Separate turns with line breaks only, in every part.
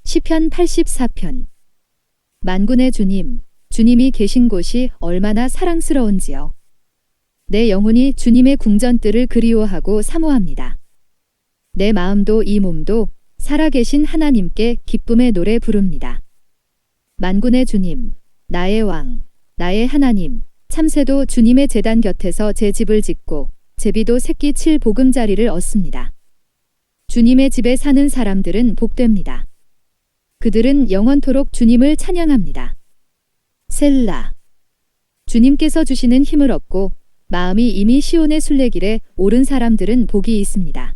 시편 84편. 만군의 주님, 주님이 계신 곳이 얼마나 사랑스러운지요. 내 영혼이 주님의 궁전뜰을 그리워하고 사모합니다. 내 마음도 이 몸도 살아계신 하나님께 기쁨의 노래 부릅니다. 만군의 주님, 나의 왕, 나의 하나님, 참새도 주님의 제단 곁에서 제 집을 짓고 제비도 새끼 칠 보금자리를 얻습니다. 주님의 집에 사는 사람들은 복됩니다. 그들은 영원토록 주님을 찬양합니다. 셀라. 주님께서 주시는 힘을 얻고 마음이 이미 시온의 순례길에 오른 사람들은 복이 있습니다.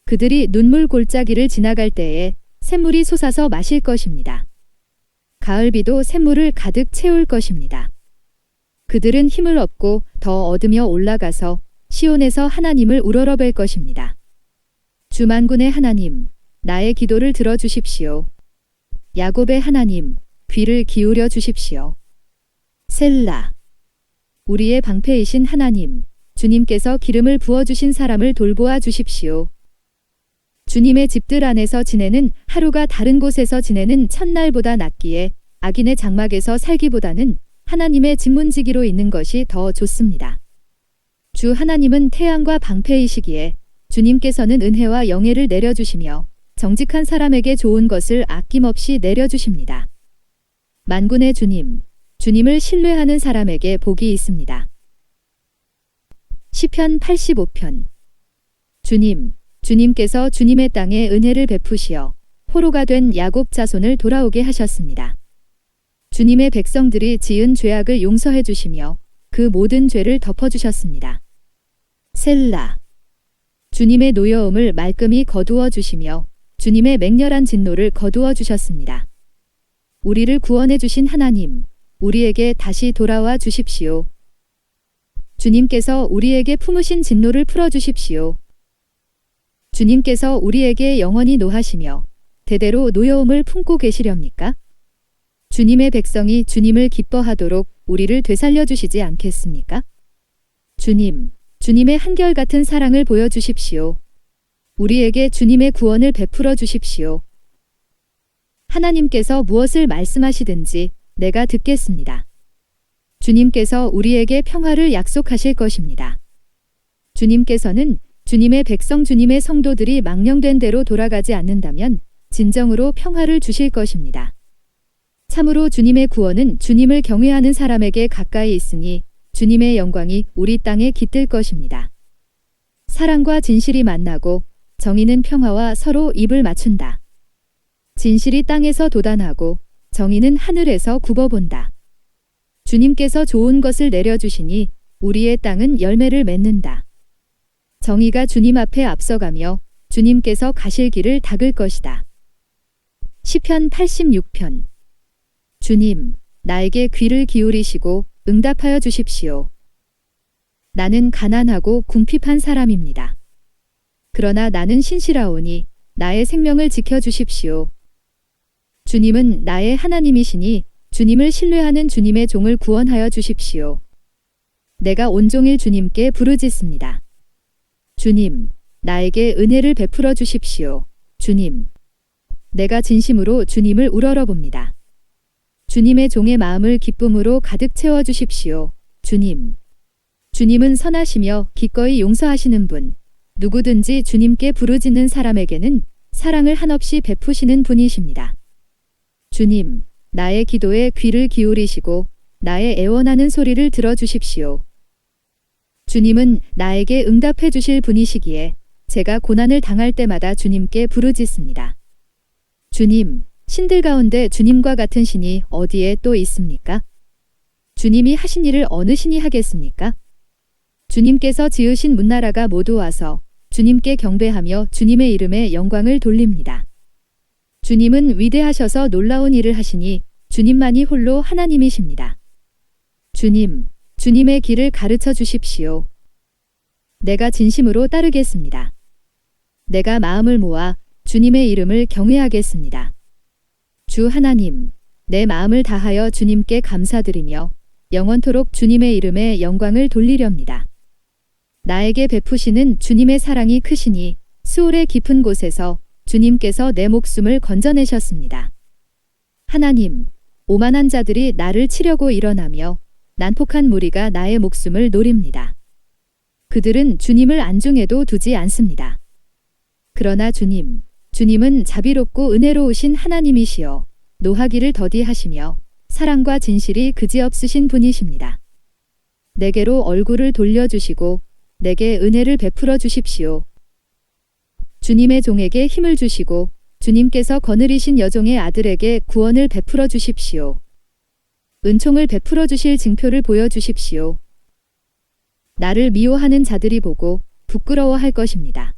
그들이 눈물 골짜기를 지나갈 때에 샘물이 솟아서 마실 것입니다. 가을비도 샘물을 가득 채울 것입니다. 그들은 힘을 얻고 더 얻으며 올라가서 시온에서 하나님을 우러러뵐 것입니다. 주 만군의 하나님, 나의 기도를 들어주십시오. 야곱의 하나님, 귀를 기울여 주십시오. 셀라. 우리의 방패이신 하나님, 주님께서 기름을 부어주신 사람을 돌보아 주십시오. 주님의 집들 안에서 지내는 하루가 다른 곳에서 지내는 첫날보다 낫기에 악인의 장막에서 살기보다는 하나님의 집문지기로 있는 것이 더 좋습니다. 주 하나님은 태양과 방패이시기에 주님께서는 은혜와 영예를 내려주시며 정직한 사람에게 좋은 것을 아낌없이 내려주십니다. 만군의 주님, 주님을 신뢰하는 사람에게 복이 있습니다. 시편 85편. 주님, 주님께서 주님의 땅에 은혜를 베푸시어 포로가 된 야곱 자손을 돌아오게 하셨습니다. 주님의 백성들이 지은 죄악을 용서해 주시며 그 모든 죄를 덮어주셨습니다. 셀라. 주님의 노여움을 말끔히 거두어 주시며 주님의 맹렬한 진노를 거두어 주셨습니다. 우리를 구원해 주신 하나님, 우리에게 다시 돌아와 주십시오. 주님께서 우리에게 품으신 진노를 풀어 주십시오. 주님께서 우리에게 영원히 노하시며 대대로 노여움을 품고 계시렵니까? 주님의 백성이 주님을 기뻐하도록 우리를 되살려 주시지 않겠습니까? 주님, 주님의 한결같은 사랑을 보여주십시오. 우리에게 주님의 구원을 베풀어 주십시오. 하나님께서 무엇을 말씀하시든지 내가 듣겠습니다. 주님께서 우리에게 평화를 약속하실 것입니다. 주님께서는 주님의 백성 주님의 성도들이 망령된 대로 돌아가지 않는다면 진정으로 평화를 주실 것입니다. 참으로 주님의 구원은 주님을 경외하는 사람에게 가까이 있으니 주님의 영광이 우리 땅에 깃들 것입니다. 사랑과 진실이 만나고 정의는 평화와 서로 입을 맞춘다. 진실이 땅에서 돋아나고 정의는 하늘에서 굽어본다. 주님께서 좋은 것을 내려주시니 우리의 땅은 열매를 맺는다. 정의가 주님 앞에 앞서가며 주님께서 가실 길을 닦을 것이다. 시편 86편. 주님, 나에게 귀를 기울이시고 응답하여 주십시오. 나는 가난하고 궁핍한 사람입니다. 그러나 나는 신실하오니 나의 생명을 지켜주십시오. 주님은 나의 하나님이시니 주님을 신뢰하는 주님의 종을 구원하여 주십시오. 내가 온종일 주님께 부르짖습니다. 주님, 나에게 은혜를 베풀어 주십시오. 주님, 내가 진심으로 주님을 우러러봅니다. 주님의 종의 마음을 기쁨으로 가득 채워 주십시오. 주님, 주님은 선하시며 기꺼이 용서하시는 분, 누구든지 주님께 부르짖는 사람에게는 사랑을 한없이 베푸시는 분이십니다. 주님, 나의 기도에 귀를 기울이시고 나의 애원하는 소리를 들어주십시오. 주님은 나에게 응답해 주실 분이시기에 제가 고난을 당할 때마다 주님께 부르짖습니다. 주님, 신들 가운데 주님과 같은 신이 어디에 또 있습니까? 주님이 하신 일을 어느 신이 하겠습니까? 주님께서 지으신 문나라가 모두 와서 주님께 경배하며 주님의 이름에 영광을 돌립니다. 주님은 위대하셔서 놀라운 일을 하시니 주님만이 홀로 하나님이십니다. 주님, 주님의 길을 가르쳐 주십시오. 내가 진심으로 따르겠습니다. 내가 마음을 모아 주님의 이름을 경외하겠습니다. 주 하나님, 내 마음을 다하여 주님께 감사드리며 영원토록 주님의 이름에 영광을 돌리렵니다. 나에게 베푸시는 주님의 사랑이 크시니 수월의 깊은 곳에서 주님께서 내 목숨을 건져내셨습니다. 하나님, 오만한 자들이 나를 치려고 일어나며 난폭한 무리가 나의 목숨을 노립니다. 그들은 주님을 안중에도 두지 않습니다. 그러나 주님은 자비롭고 은혜로우신 하나님이시여 노하기를 더디하시며 사랑과 진실이 그지없으신 분이십니다. 내게로 얼굴을 돌려주시고 내게 은혜를 베풀어 주십시오. 주님의 종에게 힘을 주시고 주님께서 거느리신 여종의 아들에게 구원을 베풀어 주십시오. 은총을 베풀어 주실 징표를 보여주십시오. 나를 미워하는 자들이 보고 부끄러워할 것입니다.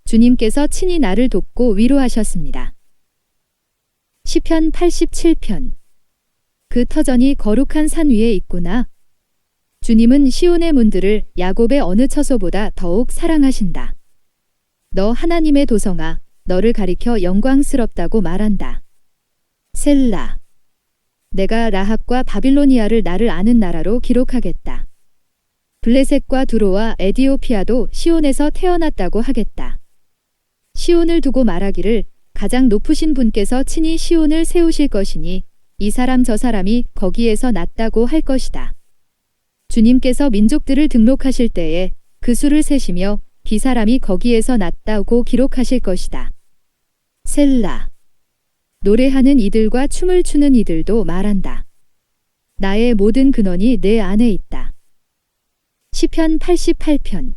주님께서 친히 나를 돕고 위로하셨습니다. 시편 87편. 그 터전이 거룩한 산 위에 있구나. 주님은 시온의 문들을 야곱의 어느 처소보다 더욱 사랑하신다. 너 하나님의 도성아, 너를 가리켜 영광스럽다고 말한다. 셀라. 내가 라합과 바빌로니아를 나를 아는 나라로 기록하겠다. 블레셋과 두로와 에디오피아도 시온에서 태어났다고 하겠다. 시온을 두고 말하기를 가장 높으신 분께서 친히 시온을 세우실 것이니 이 사람 저 사람이 거기에서 났다고 할 것이다. 주님께서 민족들을 등록하실 때에 그 수를 세시며 이 사람이 거기에서 났다고 기록하실 것이다. 셀라. 노래하는 이들과 춤을 추는 이들도 말한다. 나의 모든 근원이 내 안에 있다. 시편 88편.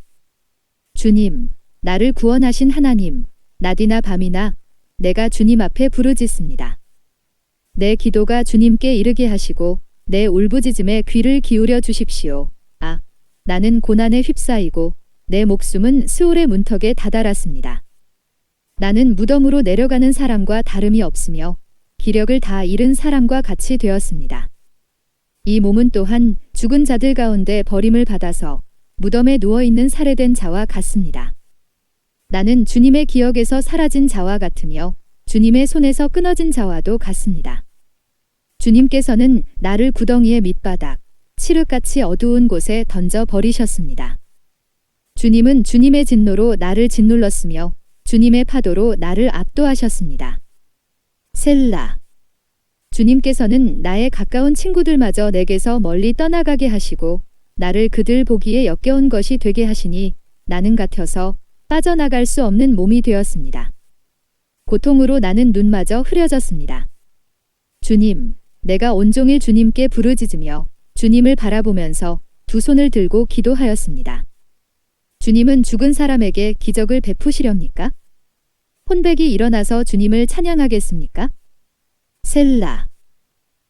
주님, 나를 구원하신 하나님, 낮이나 밤이나 내가 주님 앞에 부르짖습니다. 내 기도가 주님께 이르게 하시고 내 울부짖음에 귀를 기울여 주십시오. 아, 나는 고난에 휩싸이고 내 목숨은 스올의 문턱에 다다랐습니다. 나는 무덤으로 내려가는 사람과 다름이 없으며 기력을 다 잃은 사람과 같이 되었습니다. 이 몸은 또한 죽은 자들 가운데 버림을 받아서 무덤에 누워있는 살해된 자와 같습니다. 나는 주님의 기억에서 사라진 자와 같으며 주님의 손에서 끊어진 자와도 같습니다. 주님께서는 나를 구덩이의 밑바닥, 칠흑같이 어두운 곳에 던져 버리셨습니다. 주님은 주님의 진노로 나를 짓눌렀으며 주님의 파도로 나를 압도하셨습니다. 셀라. 주님께서는 나의 가까운 친구들마저 내게서 멀리 떠나가게 하시고 나를 그들 보기에 역겨운 것이 되게 하시니 나는 같아서 빠져나갈 수 없는 몸이 되었습니다. 고통으로 나는 눈마저 흐려졌습니다. 주님, 내가 온종일 주님께 부르짖으며 주님을 바라보면서 두 손을 들고 기도하였습니다. 주님은 죽은 사람에게 기적을 베푸시렵니까? 혼백이 일어나서 주님을 찬양하겠습니까? 셀라.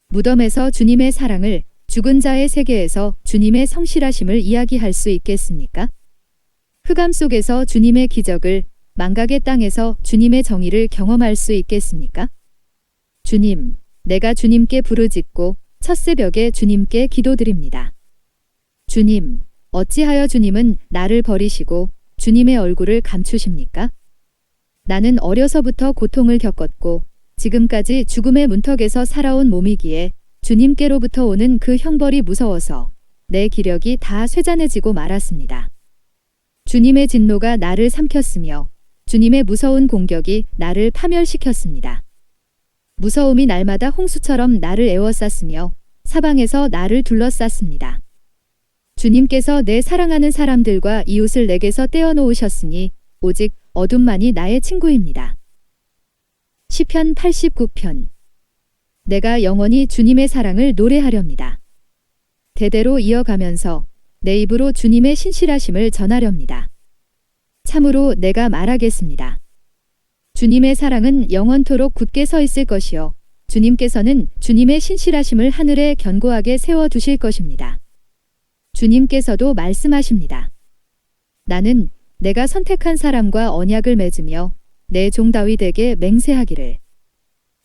무덤에서 주님의 사랑을, 죽은 자의 세계에서 주님의 성실하심을 이야기할 수 있겠습니까? 흑암 속에서 주님의 기적을, 망각의 땅에서 주님의 정의를 경험할 수 있겠습니까? 주님, 내가 주님께 부르짖고 첫 새벽에 주님께 기도드립니다. 주님, 어찌하여 주님은 나를 버리시고 주님의 얼굴을 감추십니까? 나는 어려서부터 고통을 겪었고 지금까지 죽음의 문턱에서 살아온 몸이기에 주님께로부터 오는 그 형벌이 무서워서 내 기력이 다 쇠잔해지고 말았습니다. 주님의 진노가 나를 삼켰으며 주님의 무서운 공격이 나를 파멸시켰습니다. 무서움이 날마다 홍수처럼 나를 에워쌌으며 사방에서 나를 둘러쌌습니다. 주님께서 내 사랑하는 사람들과 이웃을 내게서 떼어놓으셨으니 오직 어둠만이 나의 친구입니다. 시편 89편. 내가 영원히 주님의 사랑을 노래하렵니다. 대대로 이어가면서 내 입으로 주님의 신실하심을 전하렵니다. 참으로 내가 말하겠습니다. 주님의 사랑은 영원토록 굳게 서 있을 것이요 주님께서는 주님의 신실하심을 하늘에 견고하게 세워두실 것입니다. 주님께서도 말씀하십니다. 나는 내가 선택한 사람과 언약을 맺으며 내 종 다윗에게 맹세하기를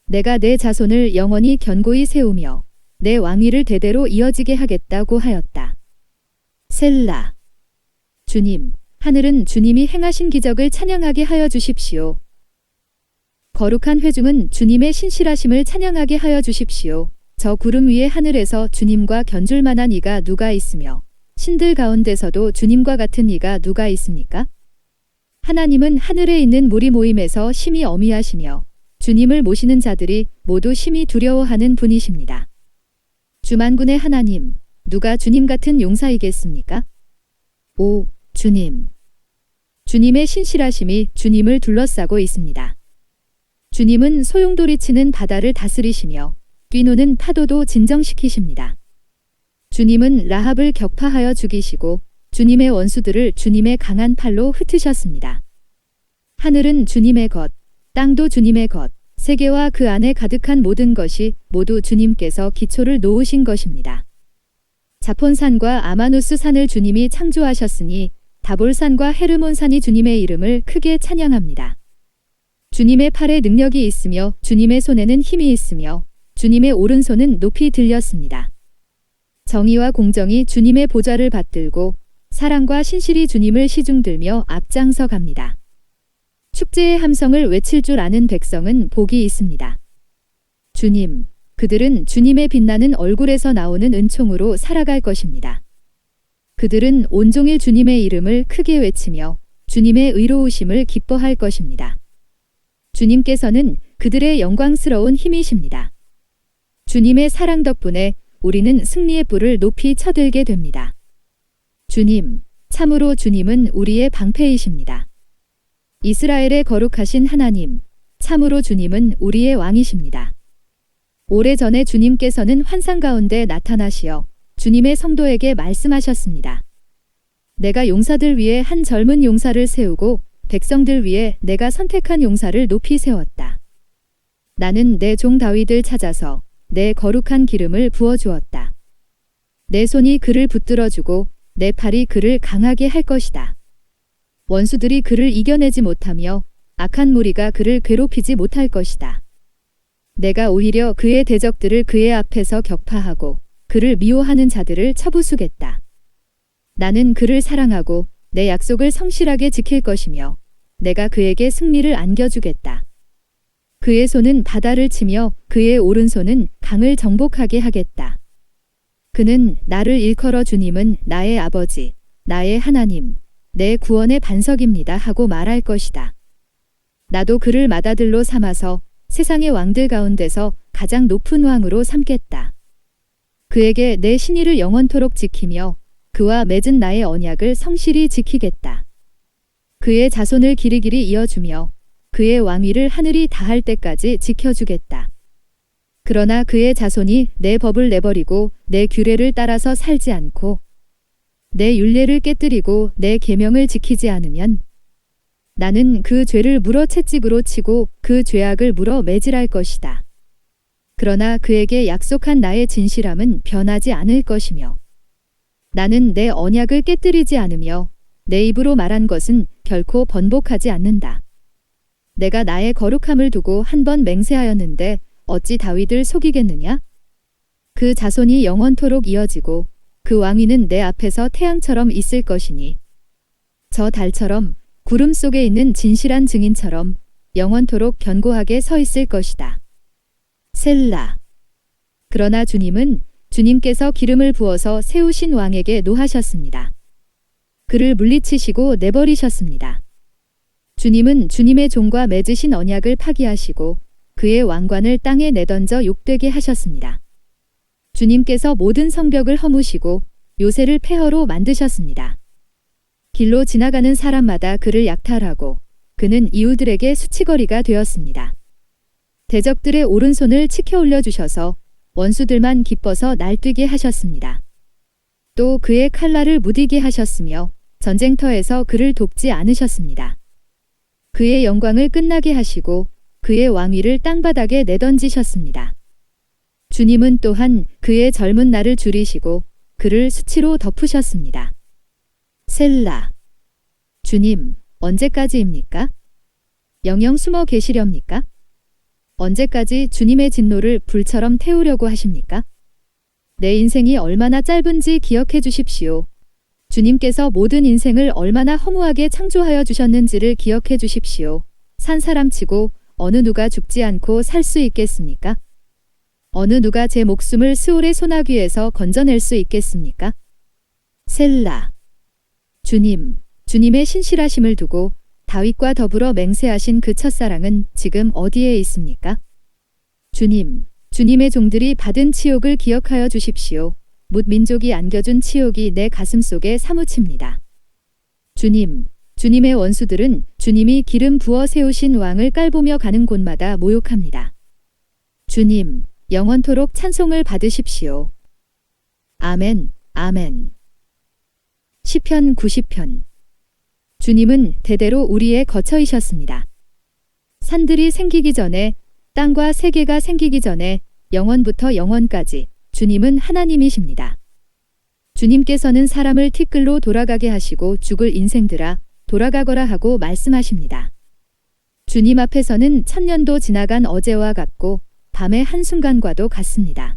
내가 내 자손을 영원히 견고히 세우며 내 왕위를 대대로 이어지게 하겠다고 하였다. 셀라. 주님, 하늘은 주님이 행하신 기적을 찬양하게 하여 주십시오. 거룩한 회중은 주님의 신실하심을 찬양하게 하여 주십시오. 저 구름 위의 하늘에서 주님과 견줄 만한 이가 누가 있으며 신들 가운데서도 주님과 같은 이가 누가 있습니까? 하나님은 하늘에 있는 무리 모임에서 심히 어미하시며 주님을 모시는 자들이 모두 심히 두려워하는 분이십니다. 주만군의 하나님, 누가 주님 같은 용사이겠습니까? 오, 주님. 주님의 신실하심이 주님을 둘러싸고 있습니다. 주님은 소용돌이치는 바다를 다스리시며 뛰노는 파도도 진정시키십니다. 주님은 라합을 격파하여 죽이시고 주님의 원수들을 주님의 강한 팔로 흩으셨습니다. 하늘은 주님의 것, 땅도 주님의 것, 세계와 그 안에 가득한 모든 것이 모두 주님께서 기초를 놓으신 것입니다. 자폰산과 아마누스 산을 주님이 창조하셨으니 다볼산과 헤르몬산이 주님의 이름을 크게 찬양합니다. 주님의 팔에 능력이 있으며 주님의 손에는 힘이 있으며 주님의 오른손은 높이 들렸습니다. 정의와 공정이 주님의 보좌를 받들고 사랑과 신실이 주님을 시중들며 앞장서 갑니다. 축제의 함성을 외칠 줄 아는 백성은 복이 있습니다. 주님, 그들은 주님의 빛나는 얼굴에서 나오는 은총으로 살아갈 것입니다. 그들은 온종일 주님의 이름을 크게 외치며 주님의 의로우심을 기뻐할 것입니다. 주님께서는 그들의 영광스러운 힘이십니다. 주님의 사랑 덕분에 우리는 승리의 뿔을 높이 쳐들게 됩니다. 주님, 참으로 주님은 우리의 방패이십니다. 이스라엘의 거룩하신 하나님, 참으로 주님은 우리의 왕이십니다. 오래전에 주님께서는 환상 가운데 나타나시어 주님의 성도에게 말씀하셨습니다. 내가 용사들 위에 한 젊은 용사를 세우고 백성들 위에 내가 선택한 용사를 높이 세웠다. 나는 내 종 다윗을 찾아서 내 거룩한 기름을 부어주었다. 내 손이 그를 붙들어주고 내 팔이 그를 강하게 할 것이다. 원수들이 그를 이겨내지 못하며 악한 무리가 그를 괴롭히지 못할 것이다. 내가 오히려 그의 대적들을 그의 앞에서 격파하고 그를 미워하는 자들을 쳐부수겠다. 나는 그를 사랑하고 내 약속을 성실하게 지킬 것이며 내가 그에게 승리를 안겨주겠다. 그의 손은 바다를 치며 그의 오른손은 강을 정복하게 하겠다. 그는 나를 일컬어 주님은 나의 아버지, 나의 하나님, 내 구원의 반석입니다 하고 말할 것이다. 나도 그를 맏아들로 삼아서 세상의 왕들 가운데서 가장 높은 왕으로 삼겠다. 그에게 내 신의를 영원토록 지키며 그와 맺은 나의 언약을 성실히 지키겠다. 그의 자손을 길이길이 이어주며 그의 왕위를 하늘이 다할 때까지 지켜주겠다. 그러나 그의 자손이 내 법을 내버리고 내 규례를 따라서 살지 않고 내 율례를 깨뜨리고 내 계명을 지키지 않으면 나는 그 죄를 물어 채찍으로 치고 그 죄악을 물어 매질할 것이다. 그러나 그에게 약속한 나의 진실함은 변하지 않을 것이며 나는 내 언약을 깨뜨리지 않으며 내 입으로 말한 것은 결코 번복하지 않는다. 내가 나의 거룩함을 두고 한 번 맹세하였는데 어찌 다윗을 속이겠느냐? 그 자손이 영원토록 이어지고 그 왕위는 내 앞에서 태양처럼 있을 것이니 저 달처럼 구름 속에 있는 진실한 증인처럼 영원토록 견고하게 서 있을 것이다. 셀라. 그러나 주님은 주님께서 기름을 부어서 세우신 왕에게 노하셨습니다. 그를 물리치시고 내버리셨습니다. 주님은 주님의 종과 맺으신 언약을 파기하시고 그의 왕관을 땅에 내던져 욕되게 하셨습니다. 주님께서 모든 성벽을 허무시고 요새를 폐허로 만드셨습니다. 길로 지나가는 사람마다 그를 약탈하고 그는 이웃들에게 수치거리가 되었습니다. 대적들의 오른손을 치켜 올려주셔서 원수들만 기뻐서 날뛰게 하셨습니다. 또 그의 칼날을 무디게 하셨으며 전쟁터에서 그를 돕지 않으셨습니다. 그의 영광을 끝나게 하시고 그의 왕위를 땅바닥에 내던지셨습니다. 주님은 또한 그의 젊은 날을 줄이시고 그를 수치로 덮으셨습니다. 셀라. 주님, 언제까지입니까? 영영 숨어 계시렵니까? 언제까지 주님의 진노를 불처럼 태우려고 하십니까? 내 인생이 얼마나 짧은지 기억해 주십시오. 주님께서 모든 인생을 얼마나 허무하게 창조하여 주셨는지를 기억해 주십시오. 산 사람치고 어느 누가 죽지 않고 살 수 있겠습니까? 어느 누가 제 목숨을 스올의 소나귀에서 건져낼 수 있겠습니까? 셀라. 주님, 주님의 신실하심을 두고 다윗과 더불어 맹세하신 그 첫사랑은 지금 어디에 있습니까? 주님, 주님의 종들이 받은 치욕을 기억하여 주십시오. 뭇 민족이 안겨준 치욕이 내 가슴 속에 사무칩니다. 주님, 주님의 원수들은 주님이 기름 부어 세우신 왕을 깔보며 가는 곳마다 모욕합니다. 주님, 영원토록 찬송을 받으십시오. 아멘, 아멘. 시편 90편. 주님은 대대로 우리의 거처이셨습니다. 산들이 생기기 전에, 땅과 세계가 생기기 전에 영원부터 영원까지 주님은 하나님이십니다. 주님께서는 사람을 티끌로 돌아가게 하시고 죽을 인생들아 돌아가거라 하고 말씀하십니다. 주님 앞에서는 천년도 지나간 어제와 같고 밤의 한순간과도 같습니다.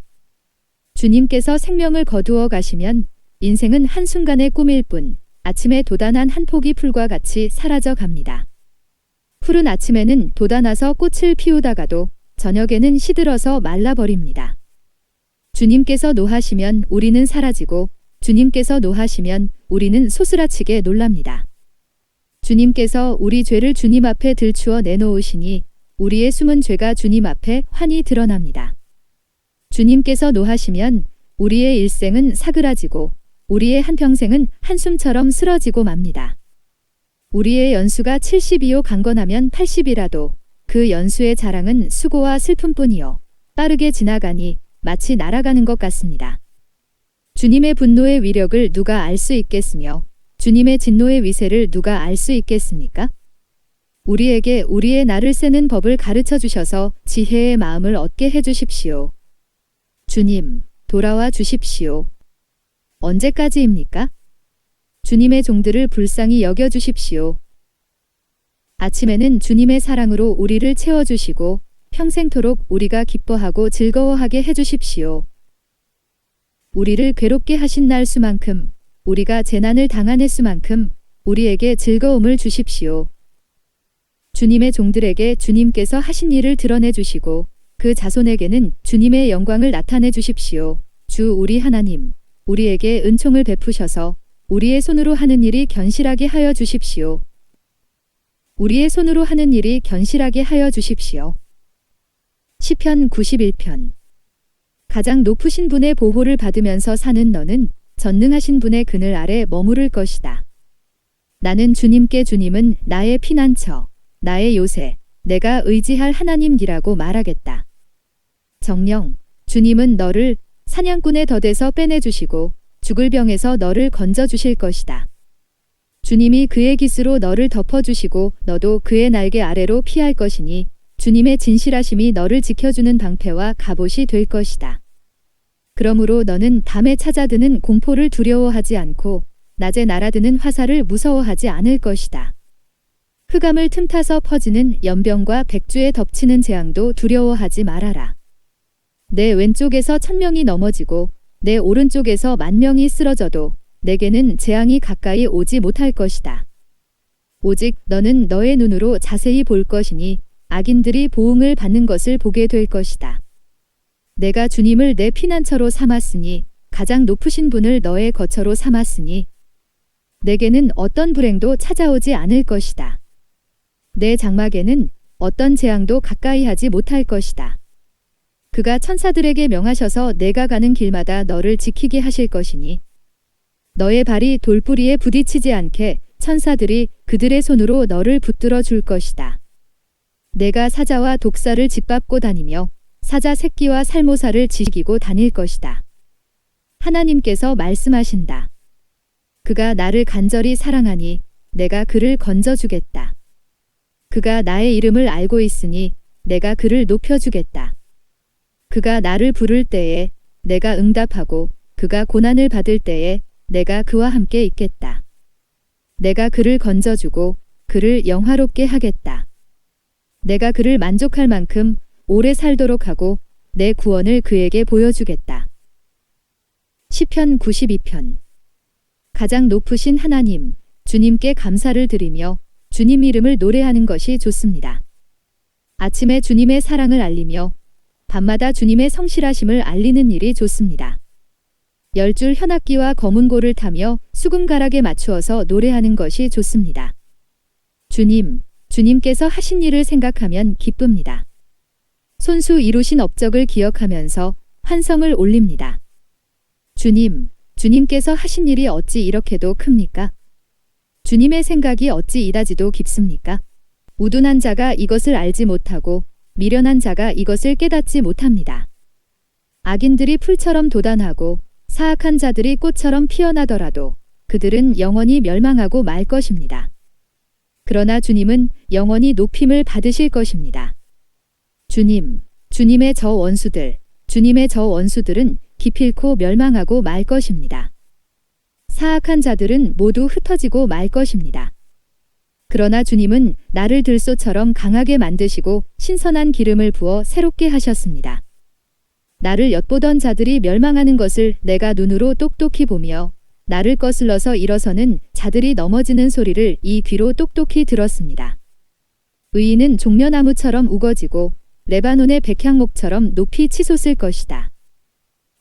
주님께서 생명을 거두어 가시면 인생은 한순간의 꿈일 뿐 아침에 돋아난 한 포기 풀과 같이 사라져 갑니다. 푸른 아침에는 돋아나서 꽃을 피우다가도 저녁에는 시들어서 말라버립니다. 주님께서 노하시면 우리는 사라지고 주님께서 노하시면 우리는 소스라치게 놀랍니다. 주님께서 우리 죄를 주님 앞에 들추어 내놓으시니 우리의 숨은 죄가 주님 앞에 환히 드러납니다. 주님께서 노하시면 우리의 일생은 사그라지고 우리의 한평생은 한숨처럼 쓰러지고 맙니다. 우리의 연수가 70이요 강건하면 80이라도 그 연수의 자랑은 수고와 슬픔뿐이요 빠르게 지나가니 마치 날아가는 것 같습니다. 주님의 분노의 위력을 누가 알 수 있겠으며 주님의 진노의 위세를 누가 알 수 있겠습니까? 우리에게 우리의 날을 세는 법을 가르쳐 주셔서 지혜의 마음을 얻게 해 주십시오. 주님, 돌아와 주십시오. 언제까지입니까? 주님의 종들을 불쌍히 여겨 주십시오. 아침에는 주님의 사랑으로 우리를 채워주시고 평생토록 우리가 기뻐하고 즐거워하게 해주십시오. 우리를 괴롭게 하신 날 수만큼 우리가 재난을 당한 해 수만큼 우리에게 즐거움을 주십시오. 주님의 종들에게 주님께서 하신 일을 드러내 주시고 그 자손에게는 주님의 영광을 나타내 주십시오. 주 우리 하나님, 우리에게 은총을 베푸셔서 우리의 손으로 하는 일이 견실하게 하여 주십시오. 우리의 손으로 하는 일이 견실하게 하여 주십시오. 시편 91편. 가장 높으신 분의 보호를 받으면서 사는 너는 전능하신 분의 그늘 아래 머무를 것이다. 나는 주님께 주님은 나의 피난처, 나의 요새, 내가 의지할 하나님이라고 말하겠다. 정녕, 주님은 너를 사냥꾼의 덫에서 빼내주시고 죽을 병에서 너를 건져주실 것이다. 주님이 그의 깃으로 너를 덮어주시고 너도 그의 날개 아래로 피할 것이니 주님의 진실하심이 너를 지켜주는 방패와 갑옷이 될 것이다. 그러므로 너는 밤에 찾아드는 공포를 두려워하지 않고 낮에 날아드는 화살을 무서워하지 않을 것이다. 흑암을 틈타서 퍼지는 연병과 백주에 덮치는 재앙도 두려워하지 말아라. 내 왼쪽에서 1000명이 넘어지고 내 오른쪽에서 10,000명이 쓰러져도 내게는 재앙이 가까이 오지 못할 것이다. 오직 너는 너의 눈으로 자세히 볼 것이니 악인들이 보응을 받는 것을 보게 될 것이다. 내가 주님을 내 피난처로 삼았으니 가장 높으신 분을 너의 거처로 삼았으니 내게는 어떤 불행도 찾아오지 않을 것이다. 내 장막에는 어떤 재앙도 가까이 하지 못할 것이다. 그가 천사들에게 명하셔서 내가 가는 길마다 너를 지키게 하실 것이니 너의 발이 돌부리에 부딪히지 않게 천사들이 그들의 손으로 너를 붙들어 줄 것이다. 내가 사자와 독사를 짓밟고 다니며 사자 새끼와 살모사를 지키고 다닐 것이다. 하나님께서 말씀하신다. 그가 나를 간절히 사랑하니 내가 그를 건져주겠다. 그가 나의 이름을 알고 있으니 내가 그를 높여주겠다. 그가 나를 부를 때에 내가 응답하고 그가 고난을 받을 때에 내가 그와 함께 있겠다. 내가 그를 건져주고 그를 영화롭게 하겠다. 내가 그를 만족할 만큼 오래 살도록 하고 내 구원을 그에게 보여주겠다. 시편 92편. 가장 높으신 하나님, 주님께 감사를 드리며 주님 이름을 노래하는 것이 좋습니다. 아침에 주님의 사랑을 알리며 밤마다 주님의 성실하심을 알리는 일이 좋습니다. 10줄 현악기와 검은고를 타며 수금가락에 맞추어서 노래하는 것이 좋습니다. 주님께서 하신 일을 생각하면 기쁩니다. 손수 이루신 업적을 기억하면서 환성을 올립니다. 주님께서 하신 일이 어찌 이렇게도 큽니까? 주님의 생각이 어찌 이다지도 깊습니까? 우둔한 자가 이것을 알지 못하고 미련한 자가 이것을 깨닫지 못합니다. 악인들이 풀처럼 돋아나고 사악한 자들이 꽃처럼 피어나더라도 그들은 영원히 멸망하고 말 것입니다. 그러나 주님은 영원히 높임을 받으실 것입니다. 주님의 저 원수들은 기필코 멸망하고 말 것입니다. 사악한 자들은 모두 흩어지고 말 것입니다. 그러나 주님은 나를 들소처럼 강하게 만드시고 신선한 기름을 부어 새롭게 하셨습니다. 나를 엿보던 자들이 멸망하는 것을 내가 눈으로 똑똑히 보며 나를 거슬러서 일어서는 자들이 넘어지는 소리를 이 귀로 똑똑히 들었습니다. 의인은 종려나무처럼 우거지고 레바논의 백향목처럼 높이 치솟을 것이다.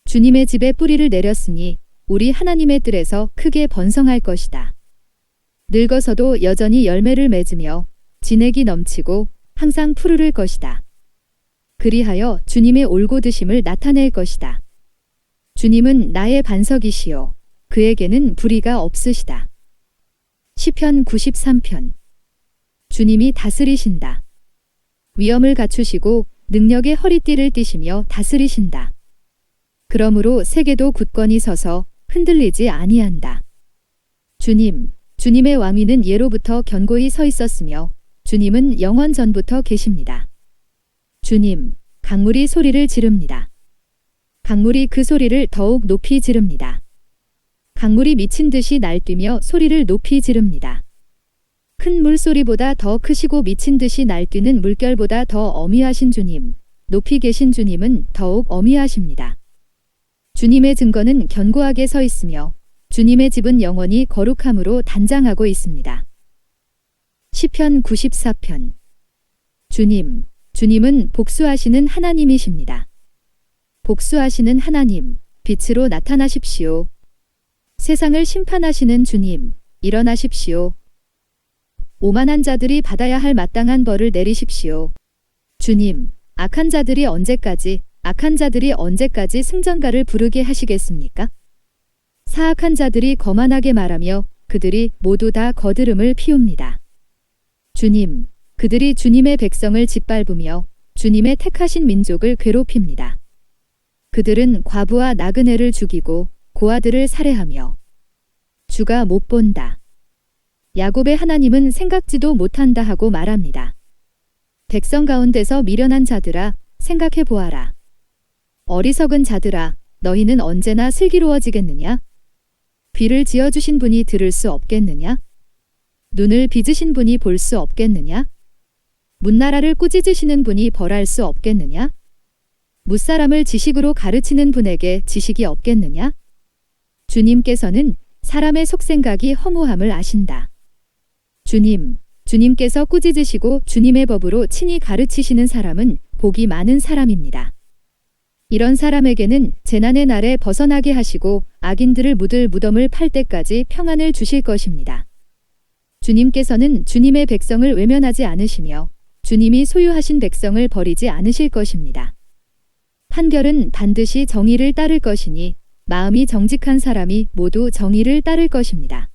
주님의 집에 뿌리를 내렸으니 우리 하나님의 뜰에서 크게 번성할 것이다. 늙어서도 여전히 열매를 맺으며 진액이 넘치고 항상 푸르를 것이다. 그리하여 주님의 올곧으심을 나타낼 것이다. 주님은 나의 반석이시요 그에게는 불의가 없으시다. 시편 93편. 주님이 다스리신다. 위엄을 갖추시고 능력의 허리띠를 띠시며 다스리신다. 그러므로 세계도 굳건히 서서 흔들리지 아니한다. 주님의 왕위는 예로부터 견고히 서 있었으며 주님은 영원 전부터 계십니다. 강물이 소리를 지릅니다. 강물이 그 소리를 더욱 높이 지릅니다. 강물이 미친 듯이 날뛰며 소리를 높이 지릅니다. 큰 물소리보다 더 크시고 미친 듯이 날뛰는 물결보다 더 어미하신 주님, 높이 계신 주님은 더욱 어미하십니다. 주님의 증거는 견고하게 서 있으며 주님의 집은 영원히 거룩함으로 단장하고 있습니다. 시편 94편. 주님은 복수하시는 하나님이십니다. 복수하시는 하나님, 빛으로 나타나십시오. 세상을 심판하시는 주님, 일어나십시오. 오만한 자들이 받아야 할 마땅한 벌을 내리십시오. 악한 자들이 언제까지 승전가를 부르게 하시겠습니까? 사악한 자들이 거만하게 말하며 그들이 모두 다 거드름을 피웁니다. 그들이 주님의 백성을 짓밟으며 주님의 택하신 민족을 괴롭힙니다. 그들은 과부와 나그네를 죽이고 고아들을 살해하며 주가 못 본다. 야곱의 하나님은 생각지도 못한다 하고 말합니다. 백성 가운데서 미련한 자들아 생각해 보아라. 어리석은 자들아 너희는 언제나 슬기로워지겠느냐? 귀를 지어주신 분이 들을 수 없겠느냐? 눈을 빚으신 분이 볼 수 없겠느냐? 문나라를 꾸짖으시는 분이 벌할 수 없겠느냐? 무사람을 지식으로 가르치는 분에게 지식이 없겠느냐? 주님께서는 사람의 속생각이 허무함을 아신다. 주님께서 꾸짖으시고 주님의 법으로 친히 가르치시는 사람은 복이 많은 사람입니다. 이런 사람에게는 재난의 날에 벗어나게 하시고 악인들을 묻을 무덤을 팔 때까지 평안을 주실 것입니다. 주님께서는 주님의 백성을 외면하지 않으시며 주님이 소유하신 백성을 버리지 않으실 것입니다. 판결은 반드시 정의를 따를 것이니 마음이 정직한 사람이 모두 정의를 따를 것입니다.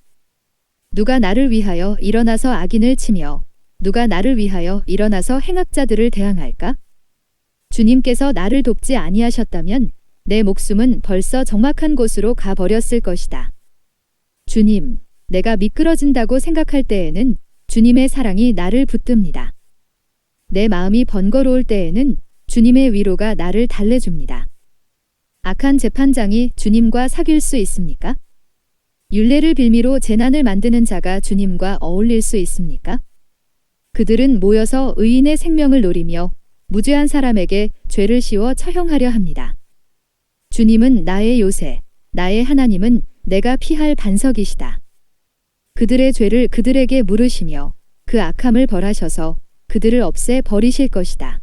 누가 나를 위하여 일어나서 악인을 치며 누가 나를 위하여 일어나서 행악자들을 대항할까? 주님께서 나를 돕지 아니하셨다면 내 목숨은 벌써 적막한 곳으로 가버렸을 것이다. 내가 미끄러진다고 생각할 때에는 주님의 사랑이 나를 붙듭니다. 내 마음이 번거로울 때에는 주님의 위로가 나를 달래줍니다. 악한 재판장이 주님과 사귈 수 있습니까? 율례를 빌미로 재난을 만드는 자가 주님과 어울릴 수 있습니까? 그들은 모여서 의인의 생명을 노리며 무죄한 사람에게 죄를 씌워 처형하려 합니다. 주님은 나의 요새, 나의 하나님은 내가 피할 반석이시다. 그들의 죄를 그들에게 물으시며 그 악함을 벌하셔서 그들을 없애 버리실 것이다.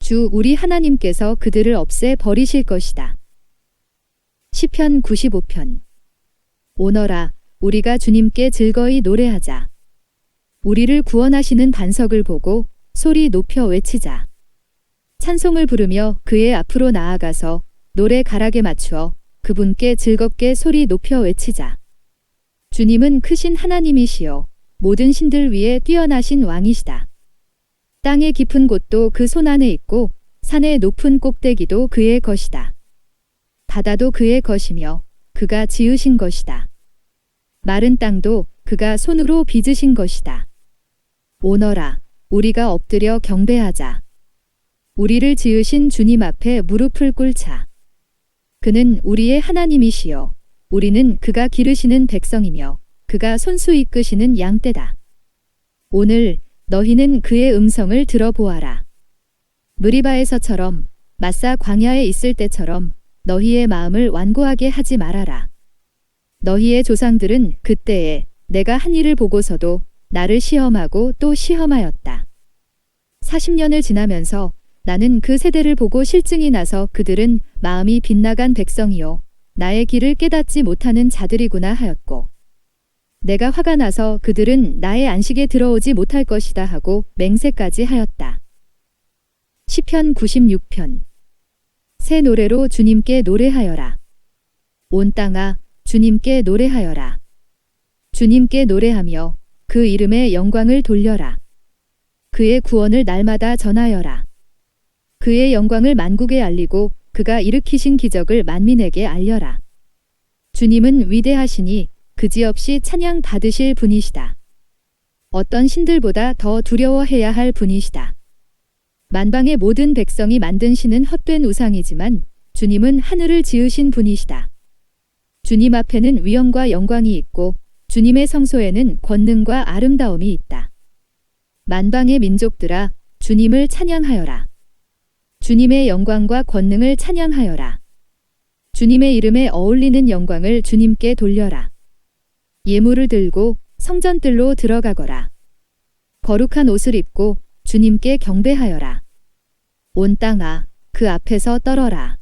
주 우리 하나님께서 그들을 없애 버리실 것이다. 시편 95편. 오너라, 우리가 주님께 즐거이 노래하자. 우리를 구원하시는 반석을 보고 소리 높여 외치자. 찬송을 부르며 그의 앞으로 나아가서 노래 가락에 맞추어 그분께 즐겁게 소리 높여 외치자. 주님은 크신 하나님이시여 모든 신들 위에 뛰어나신 왕이시다. 땅의 깊은 곳도 그 손 안에 있고 산의 높은 꼭대기도 그의 것이다. 바다도 그의 것이며 그가 지으신 것이다. 마른 땅도 그가 손으로 빚으신 것이다. 오너라, 우리가 엎드려 경배하자. 우리를 지으신 주님 앞에 무릎을 꿇자. 그는 우리의 하나님이시여 우리는 그가 기르시는 백성이며 그가 손수 이끄시는 양떼다. 오늘 너희는 그의 음성을 들어보아라. 느리바에서처럼 마사 광야에 있을 때처럼 너희의 마음을 완고하게 하지 말아라. 너희의 조상들은 그때에 내가 한 일을 보고서도 나를 시험하고 또 시험하였다. 40년을 지나면서 나는 그 세대를 보고 실증이 나서 그들은 마음이 빗나간 백성이요 나의 길을 깨닫지 못하는 자들이구나 하였고 내가 화가 나서 그들은 나의 안식에 들어오지 못할 것이다 하고 맹세까지 하였다. 시편 96편. 새 노래로 주님께 노래하여라. 온 땅아 주님께 노래하여라. 주님께 노래하며 그 이름의 영광을 돌려라. 그의 구원을 날마다 전하여라. 그의 영광을 만국에 알리고 그가 일으키신 기적을 만민에게 알려라. 주님은 위대하시니 그지없이 찬양 받으실 분이시다. 어떤 신들보다 더 두려워해야 할 분이시다. 만방의 모든 백성이 만든 신은 헛된 우상이지만 주님은 하늘을 지으신 분이시다. 주님 앞에는 위엄과 영광이 있고 주님의 성소에는 권능과 아름다움이 있다. 만방의 민족들아 주님을 찬양하여라. 주님의 영광과 권능을 찬양하여라. 주님의 이름에 어울리는 영광을 주님께 돌려라. 예물을 들고 성전들로 들어가거라. 거룩한 옷을 입고 주님께 경배하여라. 온 땅아 그 앞에서 떨어라.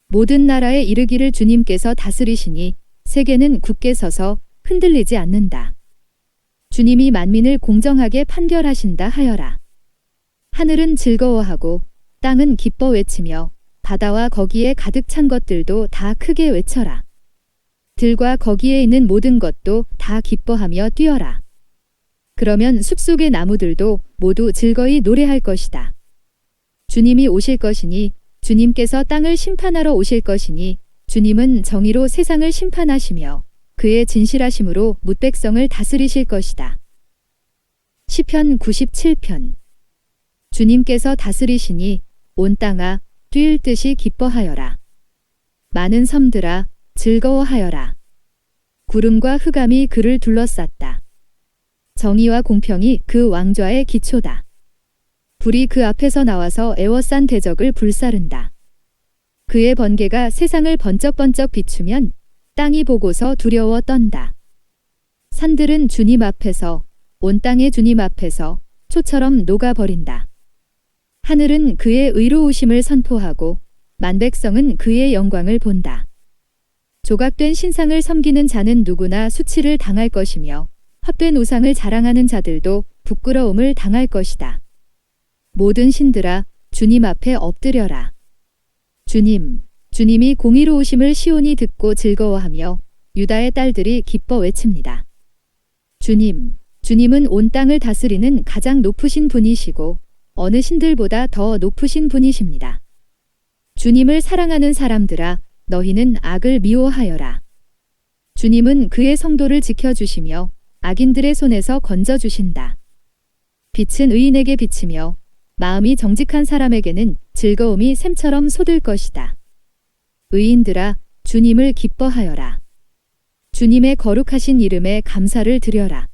모든 나라에 이르기를 주님께서 다스리시니 세계는 굳게 서서 흔들리지 않는다. 주님이 만민을 공정하게 판결하신다 하여라. 하늘은 즐거워하고 땅은 기뻐 외치며 바다와 거기에 가득 찬 것들도 다 크게 외쳐라. 들과 거기에 있는 모든 것도 다 기뻐하며 뛰어라. 그러면 숲속의 나무들도 모두 즐거이 노래할 것이다. 주님이 오실 것이니 주님께서 땅을 심판하러 오실 것이니 주님은 정의로 세상을 심판하시며 그의 진실하심으로 뭇백성을 다스리실 것이다. 시편 97편. 주님께서 다스리시니 온 땅아 뛸 듯이 기뻐하여라. 많은 섬들아 즐거워하여라. 구름과 흑암이 그를 둘러쌌다. 정의와 공평이 그 왕좌의 기초다. 불이 그 앞에서 나와서 애워싼 대적을 불사른다. 그의 번개가 세상을 번쩍번쩍 비추면 땅이 보고서 두려워 떤다. 산들은 주님 앞에서 온 땅의 주님 앞에서 초처럼 녹아버린다. 하늘은 그의 의로우심을 선포하고 만백성은 그의 영광을 본다. 조각된 신상을 섬기는 자는 누구나 수치를 당할 것이며 헛된 우상을 자랑하는 자들도 부끄러움을 당할 것이다. 모든 신들아 주님 앞에 엎드려라. 주님이 공의로우심을 시온이 듣고 즐거워하며 유다의 딸들이 기뻐 외칩니다. 주님은 온 땅을 다스리는 가장 높으신 분이시고 어느 신들보다 더 높으신 분이십니다. 주님을 사랑하는 사람들아 너희는 악을 미워하여라. 주님은 그의 성도를 지켜주시며 악인들의 손에서 건져주신다. 빛은 의인에게 비치며 마음이 정직한 사람에게는 즐거움이 샘처럼 솟을 것이다. 의인들아 주님을 기뻐하여라. 주님의 거룩하신 이름에 감사를 드려라.